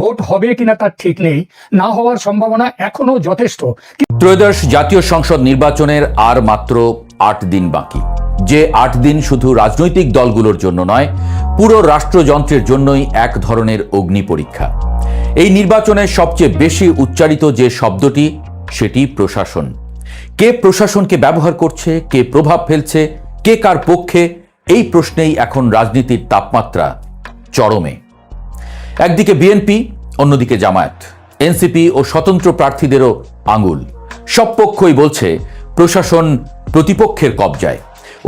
Vote হবে কিনা তার ঠিক নেই, না হওয়ার সম্ভাবনা এখনো যথেষ্ট। ত্রয়োদশ জাতীয় সংসদ নির্বাচনের আর মাত্র ৮ দিন বাকি। যে ৮ দিন শুধু রাজনৈতিক দলগুলোর জন্য নয়, পুরো রাষ্ট্রযন্ত্রের জন্যই এক ধরনের অগ্নি পরীক্ষা। এই নির্বাচনে সবচেয়ে বেশি উচ্চারিত যে শব্দটি, সেটি প্রশাসন। কে প্রশাসনকে ব্যবহার করছে, কে প্রভাব ফেলছে, কে কার পক্ষে, এই প্রশ্নেই এখন রাজনীতির তাপমাত্রা চরমে। একদিকে বিএনপি, অন্যদিকে জামায়াত, এনসিপি ও স্বতন্ত্র প্রার্থীদেরও আঙুল। সব পক্ষই বলছে প্রশাসন প্রতিপক্ষের কবজায়।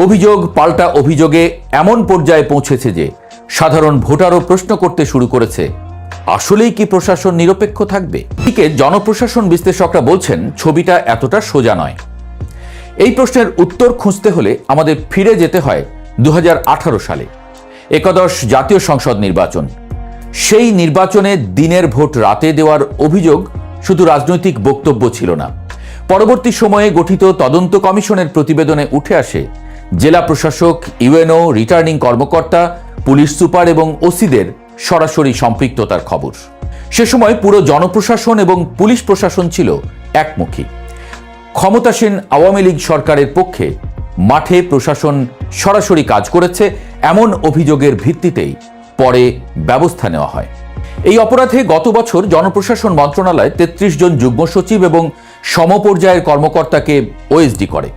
অভিযোগ পাল্টা অভিযোগে এমন পর্যায়ে পৌঁছেছে যে সাধারণ ভোটারও প্রশ্ন করতে শুরু করেছে, আসলেই কি প্রশাসন নিরপেক্ষ থাকবে? এদিকে জনপ্রশাসন বিশ্লেষকরা বলছেন ছবিটা এতটা সোজা নয়। এই প্রশ্নের উত্তর খুঁজতে হলে আমাদের ফিরে যেতে হয় 2018 সালে, একাদশ জাতীয় সংসদ নির্বাচন। সেই নির্বাচনে দিনের ভোট রাতে দেওয়ার অভিযোগ শুধু রাজনৈতিক বক্তব্য ছিল না। পরবর্তী সময়ে গঠিত তদন্ত কমিশনের প্রতিবেদনে উঠে আসে জেলা প্রশাসক, ইউএনও, রিটার্নিং কর্মকর্তা, পুলিশ সুপার এবং ওসিদের সরাসরি সম্পৃক্ততার খবর। সে সময় পুরো জনপ্রশাসন এবং পুলিশ প্রশাসন ছিল একমুখী। ক্ষমতাসীন আওয়ামী লীগ সরকারের পক্ষে মাঠে প্রশাসন সরাসরি কাজ করেছে এমন অভিযোগের ভিত্তিতেই পরে ব্যবস্থা নেওয়া হয়। এই অপরাধে গত বছর জনপ্রশাসন মন্ত্রণালয় 33 জন যুগ্ম সচিব এবং সমপর্যায়ের কর্মকর্তাকে ওএসডি করে।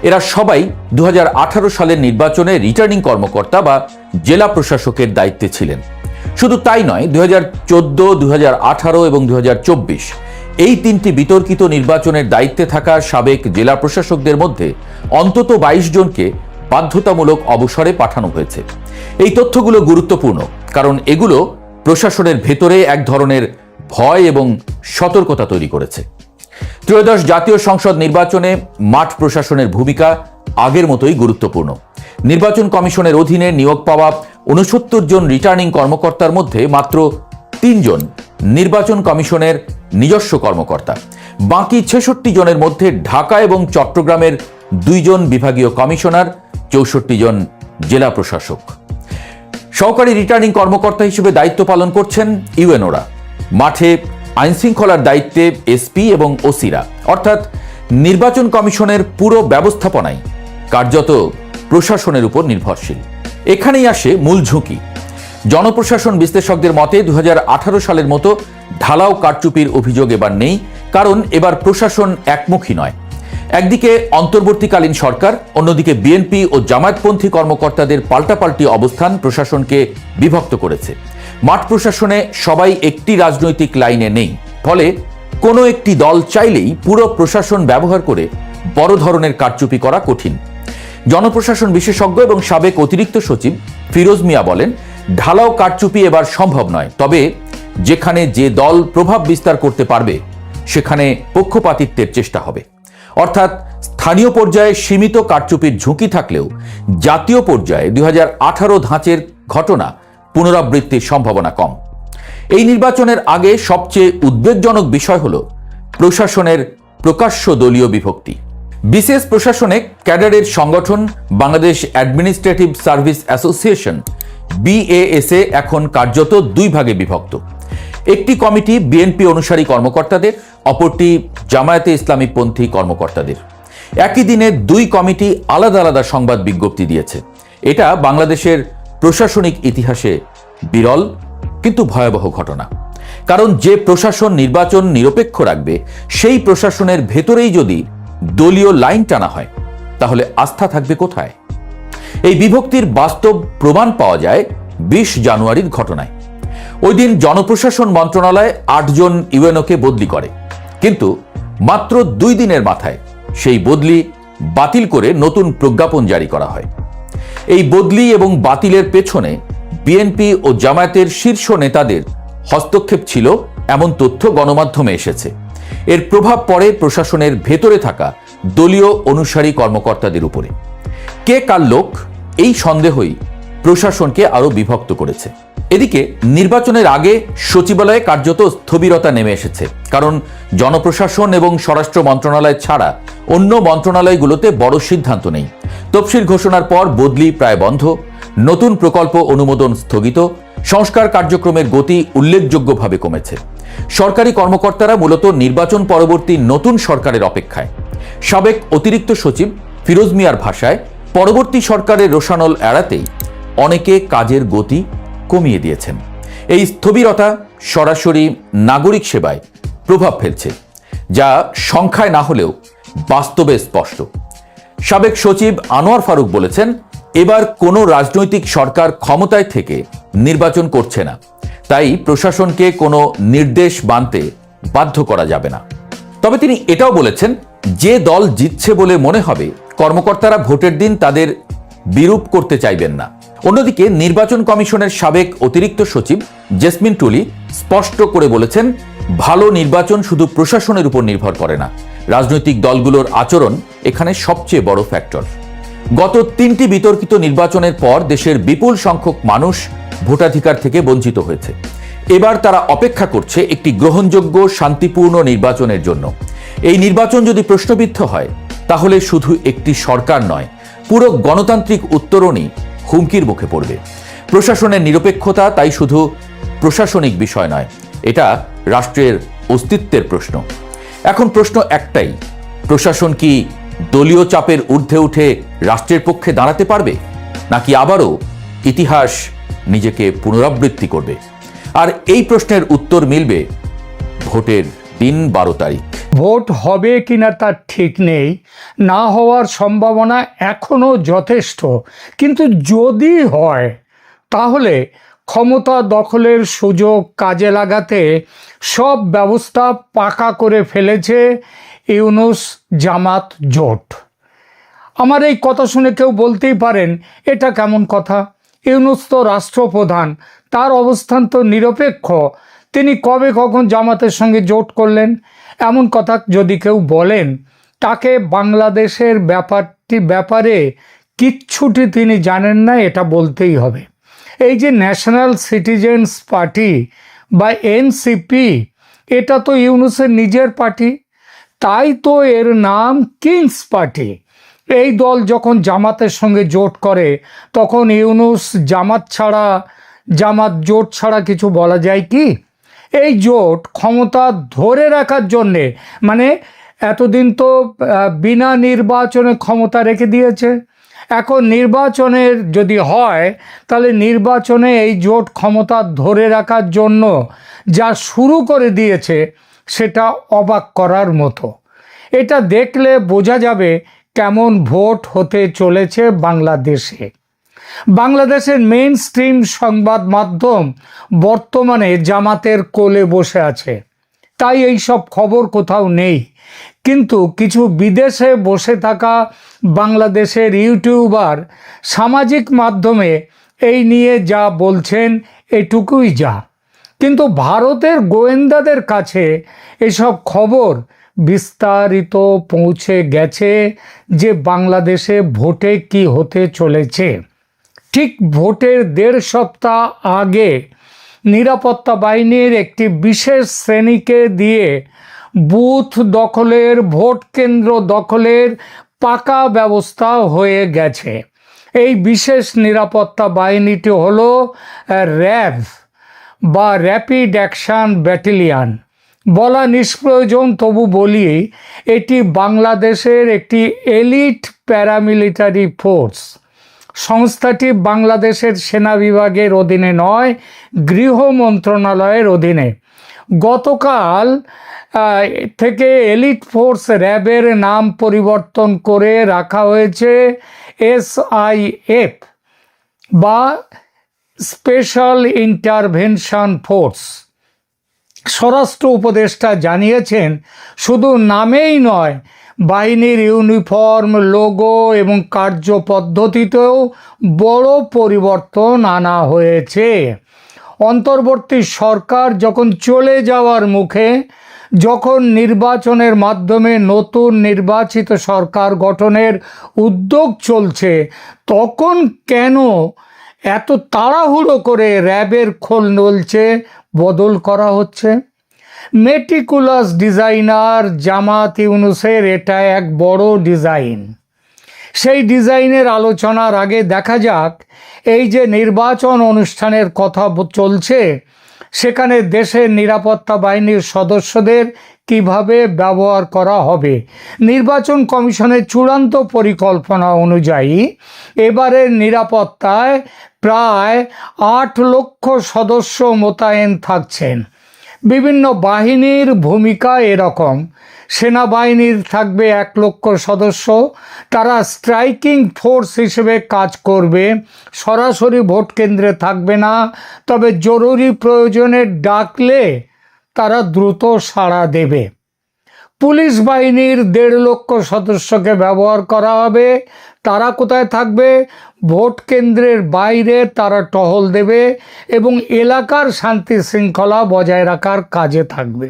এরা সবাই 2018 সালের নির্বাচনে রিটার্নিং কর্মকর্তা বা জেলা প্রশাসকের দায়িত্বে ছিলেন। শুধু তাই নয়, 2014, 2018 এবং 2024 এই তিনটি বিতর্কিত নির্বাচনের দায়িত্বে থাকা সাবেক জেলা প্রশাসকদের মধ্যে অন্তত 22 জনকে বাধ্যতামূলক অবসরে পাঠানো হয়েছে। এই তথ্যগুলো গুরুত্বপূর্ণ, কারণ এগুলো প্রশাসনের ভেতরে এক ধরনের ভয় এবং সতর্কতা তৈরি করেছে। ত্রয়োদশ জাতীয় সংসদ নির্বাচনে মাঠ প্রশাসনের ভূমিকা আগের মতোই গুরুত্বপূর্ণ। নির্বাচন কমিশনের অধীনে নিয়োগ পাওয়া 69 জন রিটার্নিং কর্মকর্তার মধ্যে মাত্র 3 জন নির্বাচন কমিশনের নিজস্ব কর্মকর্তা। বাকি 66 জনের মধ্যে ঢাকা এবং চট্টগ্রামের 2 জন বিভাগীয় কমিশনার, 64 জন জেলা প্রশাসক। সহকারী রিটার্নিং কর্মকর্তা হিসেবে দায়িত্ব পালন করছেন ইউএনওরা। মাঠে আইনশৃঙ্খলার দায়িত্বে এসপি এবং ওসিরা, অর্থাৎ নির্বাচন কমিশনের পুরো ব্যবস্থাপনাই কার্যত প্রশাসনের উপর নির্ভরশীল। এখানেই আসে মূল ঝুঁকি। জনপ্রশাসন বিশ্লেষকদের মতে 2018 সালের মতো ঢালাও কারচুপির অভিযোগ এবার নেই, কারণ এবার প্রশাসন একমুখী নয়। একদিকে অন্তর্বর্তীকালীন সরকার, অন্যদিকে বিএনপি ও জামায়াতপন্থী কর্মকর্তাদের পাল্টাপাল্টি অবস্থান প্রশাসনকে বিভক্ত করেছে। মাঠ প্রশাসনে সবাই একটি রাজনৈতিক লাইনে নেই, ফলে কোনো একটি দল চাইলেই পুরো প্রশাসন ব্যবহার করে বড় ধরনের কারচুপি করা কঠিন। জনপ্রশাসন বিশেষজ্ঞ এবং সাবেক অতিরিক্ত সচিব ফিরোজ মিয়া বলেন, ঢালাও কারচুপি এবার সম্ভব নয়, তবে যেখানে যে দল প্রভাব বিস্তার করতে পারবে সেখানে পক্ষপাতিত্বের চেষ্টা হবে। অর্থাৎ স্থানীয় পর্যায়ে সীমিত কারচুপির ঝুঁকি থাকলেও জাতীয় পর্যায়ে 2018 ধাঁচের ঘটনা পুনরাবৃত্তির সম্ভাবনা কম। এই নির্বাচনের আগে সবচেয়ে উদ্বেগজনক বিষয় হল প্রশাসনের প্রকাশ্য দলীয় বিভক্তি। বিসিএস প্রশাসনে ক্যাডারের সংগঠন Bangladesh administrative service association BASA এখন কার্যত 2 ভাগে বিভক্ত। একটি কমিটি বিএনপি অনুসারী কর্মকর্তাদের, অপরটি জামায়াতে ইসলামীপন্থী কর্মকর্তাদের। একই দিনে 2 কমিটি আলাদা আলাদা সংবাদ বিজ্ঞপ্তি দিয়েছে। এটা বাংলাদেশের প্রশাসনিক ইতিহাসে বিরল কিন্তু ভয়াবহ ঘটনা। কারণ যে প্রশাসন নির্বাচন নিরপেক্ষ রাখবে, সেই প্রশাসনের ভেতরেই যদি দলীয় লাইন টানা হয়, তাহলে আস্থা থাকবে কোথায়? এই বিভক্তির বাস্তব প্রমাণ পাওয়া যায় 20 জানুয়ারির ঘটনায়। ওই দিন জনপ্রশাসন মন্ত্রণালয় 8 জন ইউএনওকে বদলি করে, কিন্তু মাত্র 2 দিনের মাথায় সেই বদলি বাতিল করে নতুন প্রজ্ঞাপন জারি করা হয়। এই বদলি এবং বাতিলের পেছনে বিএনপি ও জামায়াতের শীর্ষ নেতাদের হস্তক্ষেপ ছিল এমন তথ্য গণমাধ্যমে এসেছে। এর প্রভাব পড়ে প্রশাসনের ভেতরে থাকা দলীয় অনুসারী কর্মকর্তাদের উপরে। কে কার লোক, এই সন্দেহই প্রশাসনকে আরো বিভক্ত করেছে। এদিকে নির্বাচনের আগে সচিবালয়ে কার্যত স্থবিরতা নেমে এসেছে, কারণ জনপ্রশাসন এবং স্বরাষ্ট্র মন্ত্রণালয় ছাড়া অন্য মন্ত্রণালয়গুলোতে বড় সিদ্ধান্ত নেই। তফসিল ঘোষণার পর বদলি প্রায় বন্ধ, নতুন প্রকল্প অনুমোদন স্থগিত, সংস্কার কার্যক্রমের গতি উল্লেখযোগ্যভাবে কমেছে। সরকারি কর্মকর্তারা মূলত নির্বাচন পরবর্তী নতুন সরকারের অপেক্ষায়। সাবেক অতিরিক্ত সচিব ফিরোজ মিয়ার ভাষায়, পরবর্তী সরকারের রোষানল এড়াতেই অনেকে কাজের গতি কমিয়ে দিয়েছেন। এই স্থবিরতা সরাসরি নাগরিক সেবায় প্রভাব ফেলছে, যা সংখ্যায় না হলেও বাস্তবে স্পষ্ট। সাবেক সচিব আনোয়ার ফারুক বলেছেন, এবার কোনো রাজনৈতিক সরকার ক্ষমতায় থেকে নির্বাচন করছে না, তাই প্রশাসনকে কোনো নির্দেশ মানতে বাধ্য করা যাবে না। তবে তিনি এটাও বলেছেন, যে দল জিতছে বলে মনে হবে কর্মকর্তারা ভোটের দিন তাদের বিরূপ করতে চাইবেন না। অন্যদিকে নির্বাচন কমিশনের সাবেক অতিরিক্ত সচিব জেসমিন টুলি স্পষ্ট করে বলেছেন, ভালো নির্বাচন শুধু প্রশাসনের উপর নির্ভর করে না, রাজনৈতিক দলগুলোর আচরণ এখানে সবচেয়ে বড় ফ্যাক্টর। গত 3টি বিতর্কিত নির্বাচনের পর দেশের বিপুল সংখ্যক মানুষ ভোটাধিকার থেকে বঞ্চিত হয়েছে। এবার তারা অপেক্ষা করছে একটি গ্রহণযোগ্য শান্তিপূর্ণ নির্বাচনের জন্য। এই নির্বাচন যদি প্রশ্নবিদ্ধ হয়, তাহলে শুধু একটি সরকার নয়, পুরো গণতান্ত্রিক উত্তরণই হুমকির মুখে পড়বে। প্রশাসনের নিরপেক্ষতা তাই শুধু প্রশাসনিক বিষয় নয়, এটা রাষ্ট্রের অস্তিত্বের প্রশ্ন। এখন প্রশ্ন একটাই, প্রশাসন কি দলীয় চাপের ঊর্ধ্বে উঠে রাষ্ট্রের পক্ষে দাঁড়াতে পারবে, নাকি আবারও ইতিহাস নিজেকে পুনরাবৃত্তি করবে? আর এই প্রশ্নের উত্তর মিলবে ভোটের দিন 12 তারিখ। ভোট হবে কিনা তার ঠিক নেই, না হওয়ার সম্ভাবনা এখনো যথেষ্ট। কিন্তু যদি হয়, তাহলে ক্ষমতা দখলের সুযোগ কাজে লাগাতে সব ব্যবস্থা পাকা করে ফেলেছে ইউনূস জামাত জোট। আমার এই কথা শুনে কেউ বলতেই পারেন, এটা কেমন কথা? ইউনূস তো রাষ্ট্রপ্রধান, তার অবস্থান তো নিরপেক্ষ, তিনি কবে কখন জামাতের সঙ্গে জোট করলেন? এমন কথা যদি কেউ বলেন, তাকে বাংলাদেশের ব্যাপারে কিচ্ছুটি তিনি জানেন না, এটা বলতেই হবে। এই যে ন্যাশনাল সিটিজেন্স পার্টি বা এনসিপি, এটা তো ইউনূসের নিজের পার্টি, তাই তো এর নাম কিংস পার্টি। এই দল যখন জামাতের সঙ্গে জোট করে, তখন ইউনূস জামাত জোট ছাড়া কিছু বলা যায় কি? এই জোট ক্ষমতা ধরে রাখার জন্যে, মানে এতদিন তো বিনা নির্বাচনে ক্ষমতা রেখে দিয়েছে, এখন নির্বাচনের যদি হয়, তাহলে নির্বাচনে এই জোট ক্ষমতা ধরে রাখার জন্য যা শুরু করে দিয়েছে, সেটা অবাক করার মতো। এটা দেখলে বোঝা যাবে কেমন ভোট হতে চলেছে বাংলাদেশে। বাংলাদেশের মেইন স্ট্রিম সংবাদ মাধ্যম বর্তমানে জামাতের কোলে বসে আছে, তাই এই সব খবর কোথাও নেই। কিন্তু কিছু বিদেশে বসে থাকা বাংলাদেশের ইউটিউবার সামাজিক মাধ্যমে এই নিয়ে যা বলছেন, এটুকুই যা। কিন্তু ভারতের গোয়েন্দাদের কাছে এসব খবর বিস্তারিত পৌঁছে গেছে যে বাংলাদেশে ভোটে কি হতে চলেছে। ঠিক ভোটের 1.5 সপ্তাহ আগে নিরাপত্তা বাহিনীর একটি বিশেষ শ্রেণীকে দিয়ে বুথ দখলের, ভোট কেন্দ্র দখলের পাকা ব্যবস্থা হয়ে গেছে। এই বিশেষ নিরাপত্তা বাহিনীটি হলো র্যাব বা র্যাপিড অ্যাকশন ব্যাটালিয়ন। বলা নিষ্প্রয়োজন, তবু বলি, এটি বাংলাদেশের একটি এলিট প্যারামিলিটারি ফোর্স। সংস্থাটি বাংলাদেশের সেনা বিভাগের অধীনে নয়, গৃহ মন্ত্রণালয়ের অধীনে। গতকাল থেকে এলিট ফোর্স র্যাবের নাম পরিবর্তন করে রাখা হয়েছে SIF বা স্পেশাল ইন্টারভেনশন ফোর্স। স্বরাষ্ট্র উপদেষ্টা জানিয়েছেন, শুধু নামেই নয়, বাহিনীর ইউনিফর্ম, লোগো এবং কার্যপদ্ধতিতেও বড় পরিবর্তন আনা হয়েছে। অন্তর্বর্তী সরকার যখন চলে যাওয়ার মুখে, যখন নির্বাচনের মাধ্যমে নতুন নির্বাচিত সরকার গঠনের উদ্যোগ চলছে, তখন কেন এত তাড়াহুড়ো করে র্যাবের খোল নলছে বদল করা হচ্ছে? মেটিকুলাস ডিজাইনার জামাত ইউনূসের এটা এক বড় ডিজাইন। সেই ডিজাইনের আলোচনার আগে দেখা যাক এই যে নির্বাচন অনুষ্ঠানের কথা চলছে, সেখানে দেশের নিরাপত্তা বাহিনীর সদস্যদের কিভাবে ব্যবহার করা হবে। নির্বাচন কমিশনের চূড়ান্ত পরিকল্পনা অনুযায়ী এবারের নিরাপত্তায় প্রায় 8 লক্ষ সদস্য মোতায়েন থাকছেন। বিভিন্ন বাহিনীর ভূমিকা এরকম: সেনাবাহিনীর থাকবে 1 লক্ষ সদস্য, তারা স্ট্রাইকিং ফোর্স হিসেবে কাজ করবে, সরাসরি ভোট কেন্দ্রে থাকবে না, তবে জরুরি প্রয়োজনে ডাকলে তারা দ্রুত সাড়া দেবে। পুলিশ বাহিনীর 1.5 লক্ষ সদস্যকে ব্যবহার করা হবে। তারা কোথায় থাকবে? ভোট কেন্দ্রের বাইরে তারা টহল দেবে এবং এলাকার শান্তি শৃঙ্খলা বজায় রাখার কাজে থাকবে।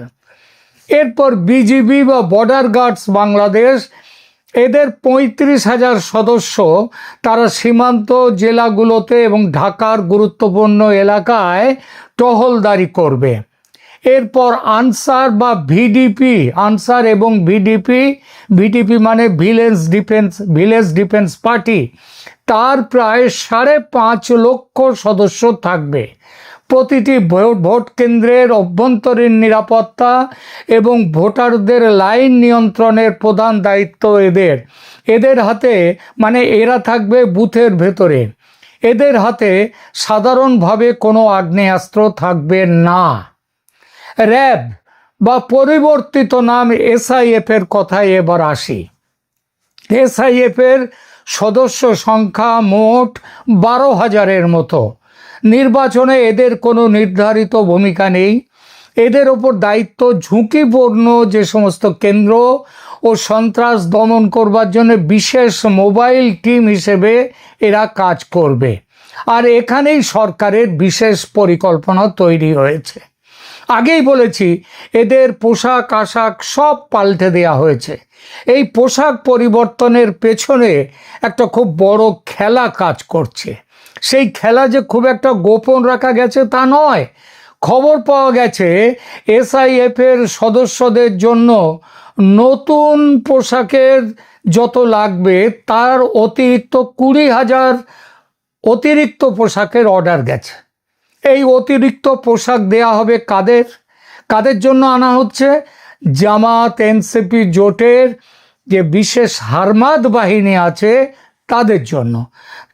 এরপর বিজিবি বা বর্ডার গার্ডস বাংলাদেশ, এদের 35,000 সদস্য, তারা সীমান্ত জেলাগুলোতে এবং ঢাকার গুরুত্বপূর্ণ এলাকায় টহলদারি করবে। এরপর আনসার বা ভিডিপি, আনসার এবং ভিডিপি মানে ভিলেজ ডিফেন্স পার্টি, তার প্রায় 5.5 লক্ষ সদস্য থাকবে। প্রতিটি ভোট কেন্দ্রের অভ্যন্তরীণ নিরাপত্তা এবং ভোটারদের লাইন নিয়ন্ত্রণের প্রধান দায়িত্ব এদের হাতে, মানে এরা থাকবে বুথের ভেতরে। এদের হাতে সাধারণভাবে কোনো আগ্নেয়াস্ত্র থাকবে না। র্যাব বা পরিবর্তিত নাম SIF এর কথায় এবার আসি। SIF এর সদস্য সংখ্যা মোট 12,000-এর মতো। নির্বাচনে এদের কোনো নির্ধারিত ভূমিকা নেই। এদের ওপর দায়িত্ব ঝুঁকিপূর্ণ যে সমস্ত কেন্দ্র ও সন্ত্রাস দমন করবার জন্য বিশেষ মোবাইল টিম হিসেবে এরা কাজ করবে। আর এখানেই সরকারের বিশেষ পরিকল্পনা তৈরি হয়েছে। আগেই বলেছি, এদের পোশাক আশাক সব পাল্টে দেয়া হয়েছে। এই পোশাক পরিবর্তনের পেছনে একটা খুব বড় খেলা কাজ করছে। সেই খেলা যে খুব একটা গোপন রাখা গেছে তা নয়। খবর পাওয়া গেছে SIF এর সদস্যদের জন্য নতুন পোশাকের যত লাগবে তার অতিরিক্ত 20,000 অতিরিক্ত পোশাকের অর্ডার গেছে। এই অতিরিক্ত পোশাক দেয়া হবে কাদের জন্য আনা হচ্ছে? জামাত NCP জোটের যে বিশেষ হারমাদ বাহিনী আছে তাদের জন্য।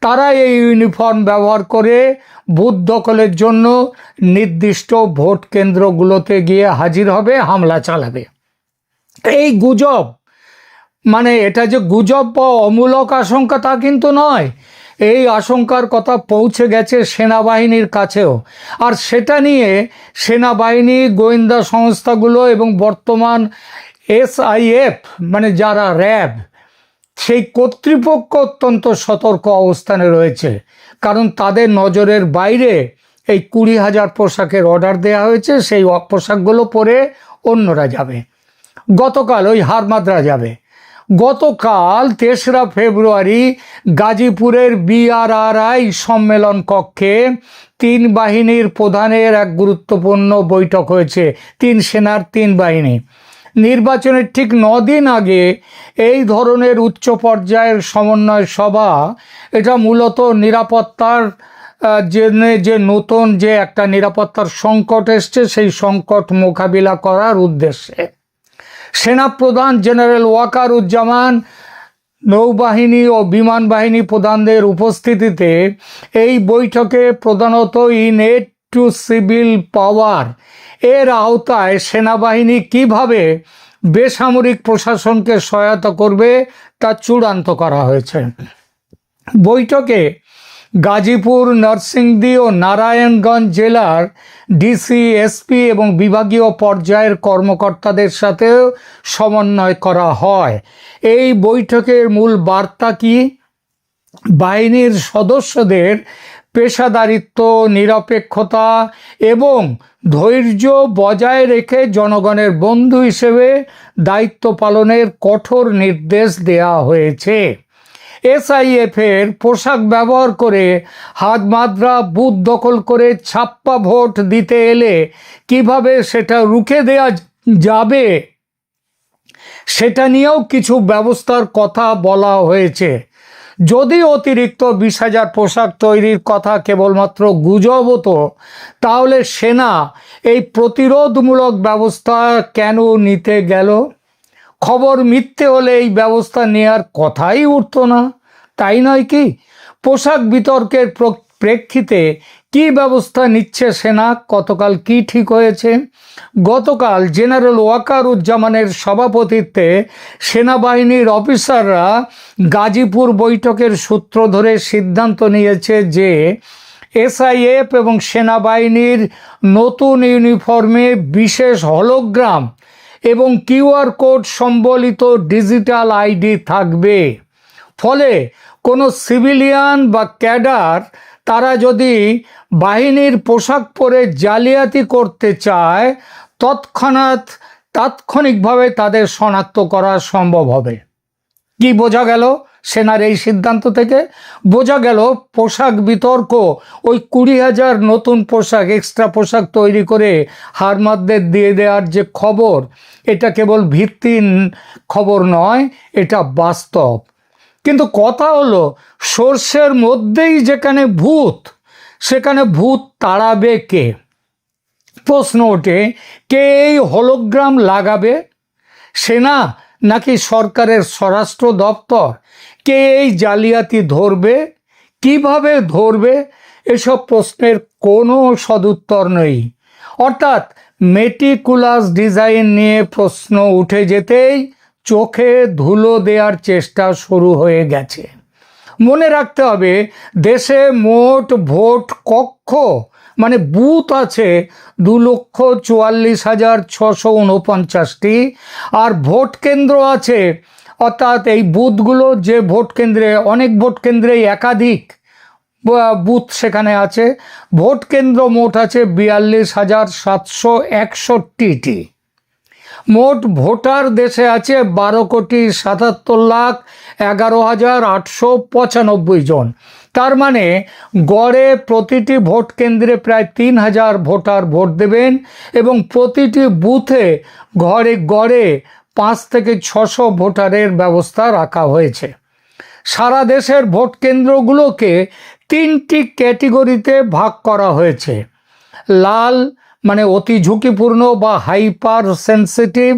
তারা এই ইউনিফর্ম ব্যবহার করে বুথ দখলের জন্য নির্দিষ্ট ভোট কেন্দ্রগুলোতে গিয়ে হাজির হবে, হামলা চালাবে। এই গুজব, মানে এটা যে গুজব বা অমূলক আশঙ্কা তা কিন্তু নয়। এই আশঙ্কার কথা পৌঁছে গেছে সেনাবাহিনীর কাছেও। আর সেটা নিয়ে সেনাবাহিনী, গোয়েন্দা সংস্থাগুলো এবং বর্তমান SIF মানে যারা র্যাব, সেই কর্তৃপক্ষ অত্যন্ত সতর্ক অবস্থানে রয়েছে। কারণ তাদের নজরের বাইরে এই 20,000 পোশাকের অর্ডার দেওয়া হয়েছে। সেই পোশাকগুলো পরে অন্যরা যাবে। গতকাল ওই হারমাদরা যাবে। গতকাল 3রা ফেব্রুয়ারি গাজীপুরের BRRI সম্মেলন কক্ষে 3 বাহিনীর প্রধানের এক গুরুত্বপূর্ণ বৈঠক হয়েছে। 3 সেনার 3 বাহিনী। নির্বাচনের ঠিক 9 দিন আগে এই ধরনের উচ্চ পর্যায়ের সমন্বয় সভা, এটা মূলত নিরাপত্তার যে নতুন যে একটা নিরাপত্তার সংকট এসছে সেই সংকট মোকাবিলা করার উদ্দেশ্যে। সেনাপ্রধান জেনারেল ওয়াকারুজ্জামান, নৌবাহিনী ও বিমান বাহিনী প্রধানদের উপস্থিতিতে এই বৈঠকে প্রধানত ইনএড টু সিভিল পাওয়ার এর আওতায় সেনাবাহিনী কিভাবে বেসামরিক প্রশাসনকে সহায়তা করবে তা চূড়ান্ত করা হয়েছে। বৈঠকে গাজীপুর, নরসিংদী ও নারায়ণগঞ্জ জেলার DC, SP এবং বিভাগীয় পর্যায়ের কর্মকর্তাদের সাথেও সমন্বয় করা হয়। এই বৈঠকের মূল বার্তা কি? বাহিনীর সদস্যদের পেশাদারিত্ব, নিরপেক্ষতা এবং ধৈর্য বজায় রেখে জনগণের বন্ধু হিসেবে দায়িত্ব পালনের কঠোর নির্দেশ দেওয়া হয়েছে। SIF এর পোশাক ব্যবহার করে হাতমাদ্রা বুথ দখল করে ছাপ্পা ভোট দিতে এলে কিভাবে সেটা রুখে দেওয়া যাবে সেটা নিয়েও কিছু ব্যবস্থার কথা বলা হয়েছে। যদি অতিরিক্ত 20,000 পোশাক তৈরির কথা কেবলমাত্র গুজব হতো, তাহলে সেনা এই প্রতিরোধমূলক ব্যবস্থা কেন নিতে গেল? খবর মিথ্যে হলে এই ব্যবস্থা নেওয়ার কথাই উঠতো না, তাই নয় কি? পোশাক বিতর্কের প্রেক্ষিতে কি ব্যবস্থা নিচ্ছে সেনা? গতকাল কি ঠিক হয়েছে? গতকাল জেনারেল ওয়াকারুজ্জামানের সভাপতিত্বে সেনাবাহিনীর অফিসাররা গাজীপুর বৈঠকের সূত্র ধরে সিদ্ধান্ত নিয়েছে যে এসআইএফ এবং সেনাবাহিনীর নতুন ইউনিফর্মে বিশেষ হলোগ্রাম এবং কিউআর কোড সম্বলিত ডিজিটাল আইডি থাকবে। ফলে কোনো সিভিলিয়ান বা ক্যাডার তারা যদি বাহিনীর পোশাক পরে জালিয়াতি করতে চায়, তাৎক্ষণিকভাবে তাদের শনাক্ত করা সম্ভব হবে। কি বোঝা গেল সেনার এই সিদ্ধান্ত থেকে? বোঝা গেল পোশাক বিতর্ক, ওই 20,000 নতুন পোশাক, এক্সট্রা পোশাক তৈরি করে হারমাদদের দিয়ে দেওয়ার যে খবর, এটা কেবল ভিত্তিহীন খবর নয়, এটা বাস্তব। কিন্তু কথা হলো, সর্ষের মধ্যেই যেখানে ভূত, সেখানে ভূত তাড়াবে কে? প্রশ্ন ওঠে, কে এই হলোগ্রাম লাগাবে? সেনা নাকি সরকারের স্বরাষ্ট্র দপ্তর? কে এই জালিয়াতি ধরবে? কিভাবে ধরবে? এসব প্রশ্নের কোনো সদুত্তর নেই। অর্থাৎ মেটিকুলাস ডিজাইন নিয়ে প্রশ্ন উঠে যেতেই চোখে ধুলো দেওয়ার চেষ্টা শুরু হয়ে গেছে। মনে রাখতে হবে, দেশে মোট ভোট কক্ষ মানে বুথ আছে 2,44,649টি, আর ভোট কেন্দ্র আছে, অর্থাৎ এই বুথগুলো যে ভোট কেন্দ্রে, অনেক ভোট কেন্দ্রেই একাধিক বুথ সেখানে আছে। ভোট কেন্দ্র মোট আছে 42,761টি। মোট ভোটার দেশে আছে 12,77,11,895 জন। তার মানে গড়ে প্রতিটি ভোট কেন্দ্রে প্রায় 3,000 ভোটার ভোট দেবেন এবং প্রতিটি বুথে গড়ে 5 থেকে 600 ভোটারের ব্যবস্থা রাখা হয়েছে। সারা দেশের ভোট কেন্দ্রগুলোকে 3টি ক্যাটেগরিতে ভাগ করা হয়েছে। লাল মানে অতি ঝুঁকিপূর্ণ বা হাইপার সেন্সিটিভ,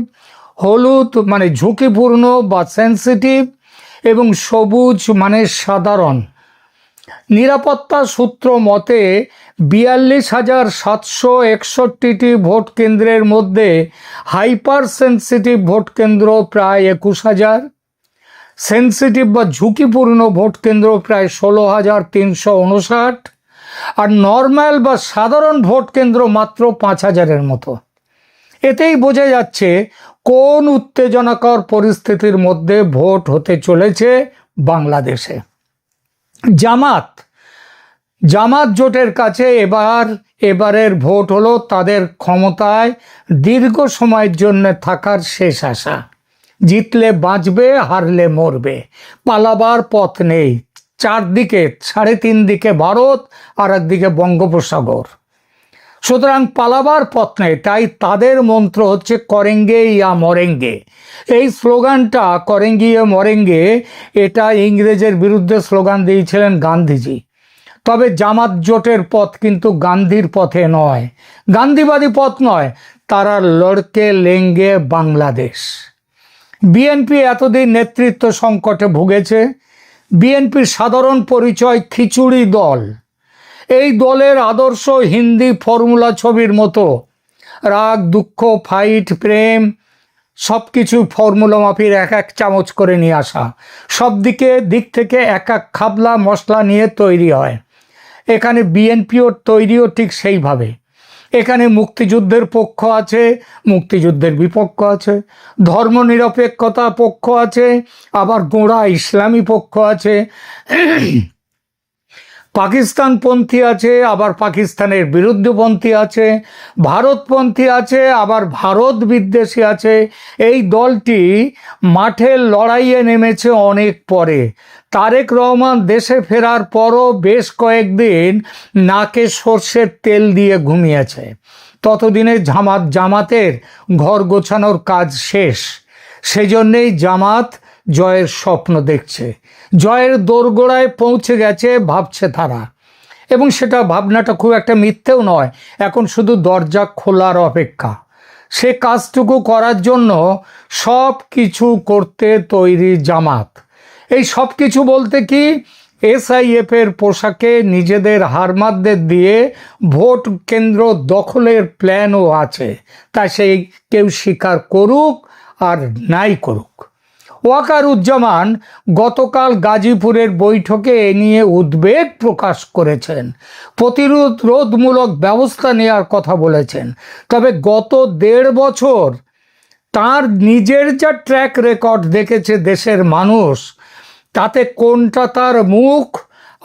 হলুদ মানে ঝুঁকিপূর্ণ বা সেন্সিটিভ, এবং সবুজ মানে সাধারণ। নিরাপত্তা সূত্র মতে 42,761টি ভোট কেন্দ্রের মধ্যে হাইপার সেন্সিটিভ ভোট কেন্দ্র প্রায় 21,000, সেন্সিটিভ বা ঝুঁকিপূর্ণ ভোট কেন্দ্র প্রায় 16,359, আর নর্মাল বা সাধারণ ভোট কেন্দ্র মাত্র 5,000-এর মতো। এতেই বোঝা যাচ্ছে কোন উত্তেজনাকর পরিস্থিতির মধ্যে ভোট হতে চলেছে বাংলাদেশে। জামাত জোটের কাছে এবারের ভোট হলো তাদের ক্ষমতায় দীর্ঘ সময়ের জন্য থাকার শেষ আশা। জিতলে বাঁচবে, হারলে মরবে, পালাবার পথ নেই। চারদিকে, 3.5 দিকে ভারত, আর একদিকে বঙ্গোপসাগর। সুতরাং পালাবার পথ নেই। তাই তাদের মন্ত্র হচ্ছে করেঙ্গে ইয়া মরেঙ্গে। এই স্লোগানটা করেঙ্গে ইয়া মরেঙ্গে, এটা ইংরেজের বিরুদ্ধে স্লোগান দিয়েছিলেন গান্ধীজি। তবে জামাত জোটের পথ কিন্তু গান্ধীর পথে নয়, গান্ধীবাদী পথ নয়, তারা লড়কে লেঙ্গে বাংলাদেশ। বিএনপি এতদিন নেতৃত্ব সংকটে ভুগেছে। বিএনপির সাধারণ পরিচয় খিচুড়ি দল। এই দলের আদর্শ হিন্দি ফর্মুলা ছবির মতো, রাগ, দুঃখ, ফাইট, প্রেম সব কিছু ফর্মুলা মাফির এক এক চামচ করে নিয়ে আসা। সব দিক থেকে এক এক খাবলা মশলা নিয়ে তৈরি হয়। এখানে বিএনপিও তৈরিও ঠিক সেইভাবে। এখানে মুক্তিযুদ্ধের পক্ষ আছে, মুক্তিযুদ্ধের বিপক্ষ আছে, ধর্মনিরপেক্ষতা পক্ষ আছে, আবার গোঁড়া ইসলামী পক্ষ আছে, পাকিস্তানপন্থী আছে, আবার পাকিস্তানের বিরুদ্ধপন্থী আছে, ভারতপন্থী আছে, আবার ভারত বিদ্বেষী আছে। এই দলটি মাঠের লড়াইয়ে নেমেছে অনেক পরে। তারেক রহমান দেশে ফেরার পরও বেশ কয়েকদিন নাকে সর্ষের তেল দিয়ে ঘুমিয়েছে। ততদিনে জামাতের ঘর গোছানোর কাজ শেষ। সেজন্যেই জামাত জয়ের স্বপ্ন দেখছে। জয়ের দোরগোড়ায় পৌঁছে গেছে ভাবছে তারা, এবং সেটা ভাবনাটা খুব একটা মিথ্যেও নয়। এখন শুধু দরজা খোলার অপেক্ষা। সে কাজটুকু করার জন্য সব কিছু করতে তৈরি জামাত। এই সব কিছু বলতে কি, এসআইএফের পোশাকে নিজেদের হারমাতদের দিয়ে ভোট কেন্দ্র দখলের প্ল্যানও আছে, তা সেই কেউ স্বীকার করুক আর নাই করুক। ওয়াকারুজ্জামান গতকাল গাজীপুরের বৈঠকে এ নিয়ে উদ্বেগ প্রকাশ করেছেন, প্রতিরোধমূলক ব্যবস্থা নেওয়ার কথা বলেছেন। তবে গত 1.5 বছর তার নিজের যা ট্র্যাক রেকর্ড দেখেছে দেশের মানুষ, তাতে কোনটা তার মুখ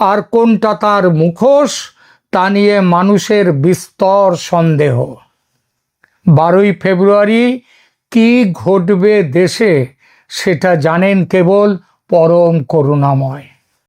আর কোনটা তার মুখোশ তা নিয়ে মানুষের বিস্তর সন্দেহ। 12ই ফেব্রুয়ারি কি ঘটবে দেশে সেটা জানেন কেবল পরম করুণাময়।